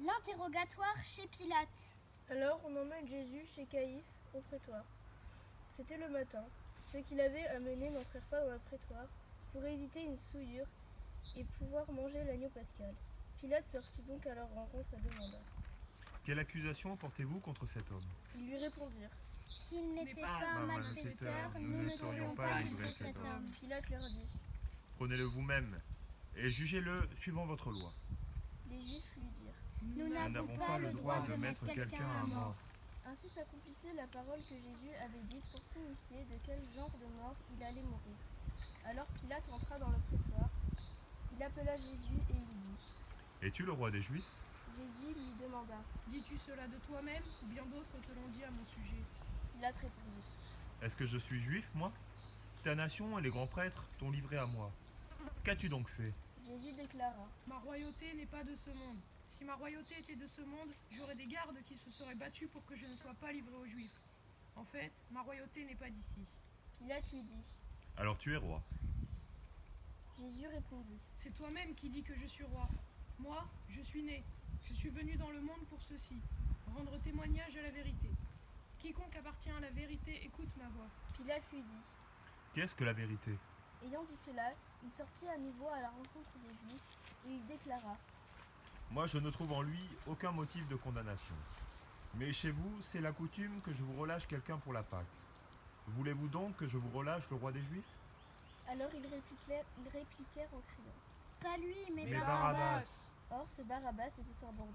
L'interrogatoire chez Pilate. Alors on emmène Jésus chez Caïphe au prétoire. C'était le matin. Ceux qui l'avaient amené n'entrèrent pas dans le prétoire pour éviter une souillure et pouvoir manger l'agneau pascal. Pilate sortit donc à leur rencontre et demanda. Quelle accusation portez-vous contre cet homme? Ils lui répondirent. S'il n'était pas un malfaiteur, nous ne t'aurions pas livré cet homme. Pilate leur dit. Prenez-le vous-même et jugez-le suivant votre loi. Les Juifs lui dirent. Nous n'avons pas le droit de mettre quelqu'un à mort. Ainsi s'accomplissait la parole que Jésus avait dite pour signifier de quel genre de mort il allait mourir. Alors Pilate entra dans le prétoire. Il appela Jésus et il dit. Es-tu le roi des Juifs? Jésus lui demanda. Dis-tu cela de toi-même ou bien d'autres te l'ont dit à mon sujet? Pilate répondit. Est-ce que je suis juif, moi? Ta nation et les grands prêtres t'ont livré à moi. Qu'as-tu donc fait? Jésus déclara. Ma royauté n'est pas de ce monde. Si ma royauté était de ce monde, j'aurais des gardes qui se seraient battus pour que je ne sois pas livré aux Juifs. En fait, ma royauté n'est pas d'ici. Pilate lui dit. Alors tu es roi. Jésus répondit. C'est toi-même qui dis que je suis roi. Moi, je suis né. Je suis venu dans le monde pour ceci, rendre témoignage à la vérité. Quiconque appartient à la vérité écoute ma voix. Pilate lui dit. Qu'est-ce que la vérité? Ayant dit cela, il sortit à nouveau à la rencontre des Juifs et il déclara. Moi, je ne trouve en lui aucun motif de condamnation. Mais chez vous, c'est la coutume que je vous relâche quelqu'un pour la Pâque. Voulez-vous donc que je vous relâche le roi des Juifs? Alors ils répliquèrent en criant. Pas lui, mais Mais Barabbas. Barabbas! Or ce Barabbas était un bandit.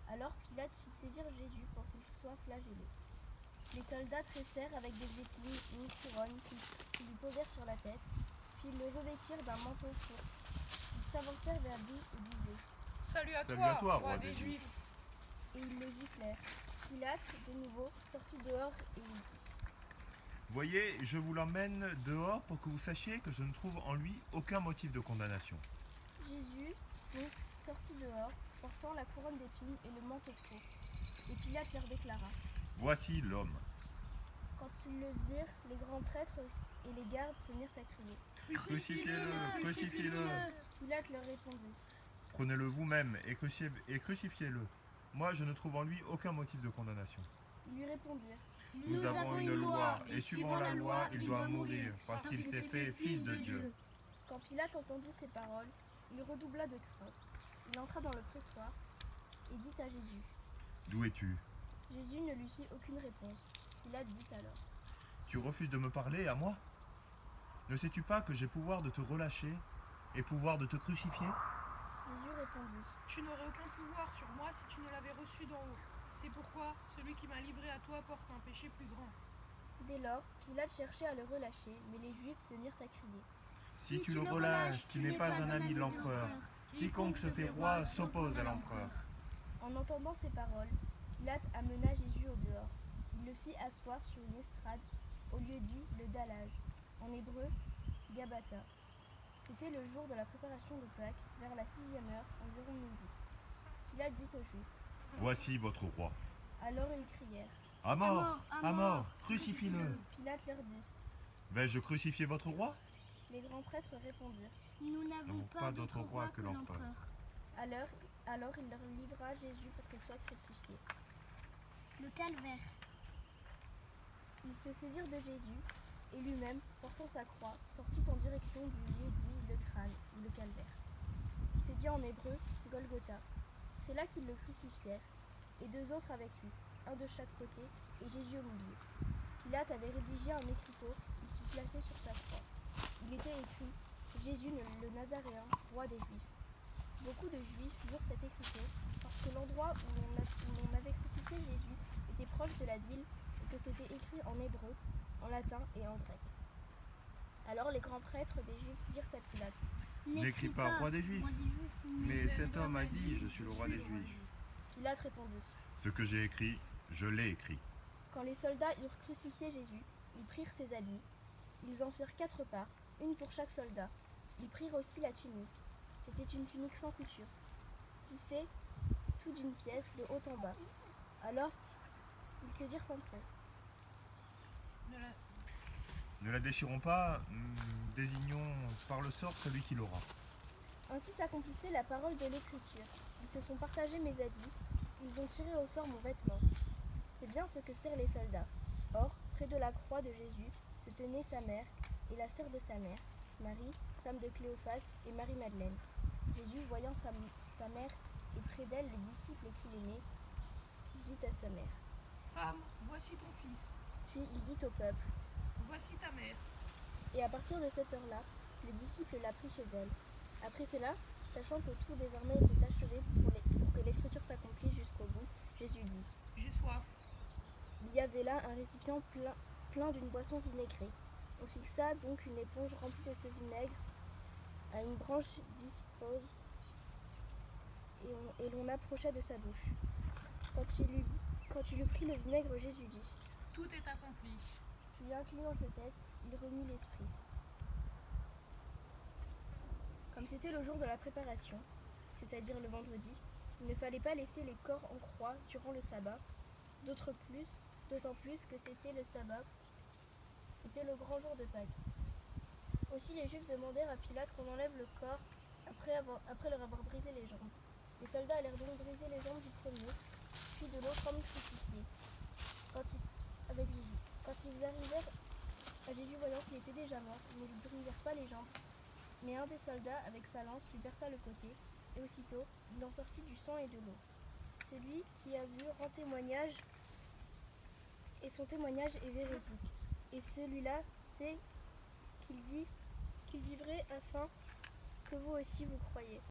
Alors Pilate fit saisir Jésus pour qu'il soit flagellé. Les soldats tressèrent avec des épines une couronne qu'ils lui posèrent sur la tête, puis le revêtirent d'un manteau court. Ils s'avancèrent vers lui et disaient. Salut à Salut à toi, roi des Juifs. Et ils le giflèrent. Pilate, de nouveau, sortit dehors et il dit. Voyez, je vous l'emmène dehors pour que vous sachiez que je ne trouve en lui aucun motif de condamnation. Jésus, donc, sortit dehors, portant la couronne d'épines et le manteau court. Et Pilate leur déclara. Voici l'homme. Quand ils le virent, les grands prêtres et les gardes se mirent à crier. Crucifiez-le! Crucifiez-le! Pilate leur répondit. Prenez-le vous-même et crucifiez-le. Moi, je ne trouve en lui aucun motif de condamnation. Ils lui répondirent. Nous avons une loi, et suivant la loi, il doit mourir, parce qu'il s'est fait fils de Dieu. Quand Pilate entendit ces paroles, il redoubla de crainte. Il entra dans le prétoire et dit à Jésus. D'où es-tu? Jésus ne lui fit aucune réponse. Pilate dit alors. Tu refuses de me parler à moi? Ne sais-tu pas que j'ai pouvoir de te relâcher et pouvoir de te crucifier? Jésus répondit. Tu n'aurais aucun pouvoir sur moi si tu ne l'avais reçu d'en haut. C'est pourquoi celui qui m'a livré à toi porte un péché plus grand. Dès lors, Pilate cherchait à le relâcher, mais les Juifs se mirent à crier. Si tu le relâches, tu n'es pas un ami de l'empereur. Quiconque se fait roi s'oppose à l'empereur. En entendant ces paroles, Pilate amena Jésus au dehors. Il le fit asseoir sur une estrade, au lieu dit le dallage, en hébreu Gabbatha. C'était le jour de la préparation de Pâques, vers la 6e heure, environ midi. Pilate dit aux Juifs. Voici votre roi. Alors ils crièrent. À mort! À mort! Crucifie-le! Pilate leur dit. Vais-je crucifier votre roi? Les grands prêtres répondirent. Nous n'avons pas d'autre roi que l'empereur. Alors il leur livra Jésus pour qu'il soit crucifié. Le calvaire. Ils se saisirent de Jésus, et lui-même, portant sa croix, sortit en direction du lieu dit le crâne, ou le calvaire, qui se dit en hébreu Golgotha. C'est là qu'ils le crucifièrent, et 2 autres avec lui, un de chaque côté, et Jésus au milieu. Pilate avait rédigé un écriteau qu'il fit placer sur sa croix. Il était écrit Jésus le Nazaréen, roi des Juifs. Beaucoup de Juifs lurent cet écriteau parce que l'endroit où l'on avait crucifié Jésus était proche de la ville et que c'était écrit en hébreu, en latin et en grec. Alors les grands prêtres des Juifs dirent à Pilate. N'écris pas roi des Juifs. Mais cet homme a dit, je suis le roi des Juifs. Pilate répondit. Ce que j'ai écrit, je l'ai écrit. Quand les soldats eurent crucifié Jésus, ils prirent ses habits. Ils en firent 4 parts, une pour chaque soldat. Ils prirent aussi la tunique. C'était une tunique sans couture, tissée tout d'une pièce de haut en bas. Alors, ils se dirent entre eux. Ne la déchirons pas, désignons par le sort celui qui l'aura. Ainsi s'accomplissait la parole de l'Écriture. Ils se sont partagés mes habits, ils ont tiré au sort mon vêtement. C'est bien ce que firent les soldats. Or, près de la croix de Jésus se tenaient sa mère et la sœur de sa mère, Marie, femme de Cléophas, et Marie-Madeleine. Jésus, voyant sa mère et près d'elle les disciples qu'il aimait, dit à sa mère. Femme, voici ton fils. Puis il dit au peuple. Voici ta mère. Et à partir de cette heure-là, les disciples la prit chez elle. Après cela, sachant que tout désormais était achevé pour que l'écriture s'accomplisse jusqu'au bout, Jésus dit. J'ai soif. Il y avait là un récipient plein d'une boisson vinaigrée. On fixa donc une éponge remplie de ce vinaigre à une branche dispose et l'on approcha de sa bouche. Quand il eut pris le vinaigre, Jésus dit. Tout est accompli. Puis inclinant sa tête, il remit l'esprit. Comme c'était le jour de la préparation, c'est-à-dire le vendredi, il ne fallait pas laisser les corps en croix durant le sabbat, d'autant plus que c'était le sabbat, c'était le grand jour de Pâques. Aussi les Juifs demandèrent à Pilate qu'on enlève le corps après leur avoir brisé les jambes. Les soldats allèrent donc briser les jambes du premier, puis de l'autre homme crucifié, avec Jésus. Quand ils arrivèrent à Jésus, voyant qu'il était déjà mort, ils ne lui brisèrent pas les jambes, mais un des soldats, avec sa lance, lui perça le côté, et aussitôt, il en sortit du sang et de l'eau. Celui qui a vu rend témoignage, et son témoignage est véridique. Et celui-là sait qu'il dit vrai afin que vous aussi vous croyez.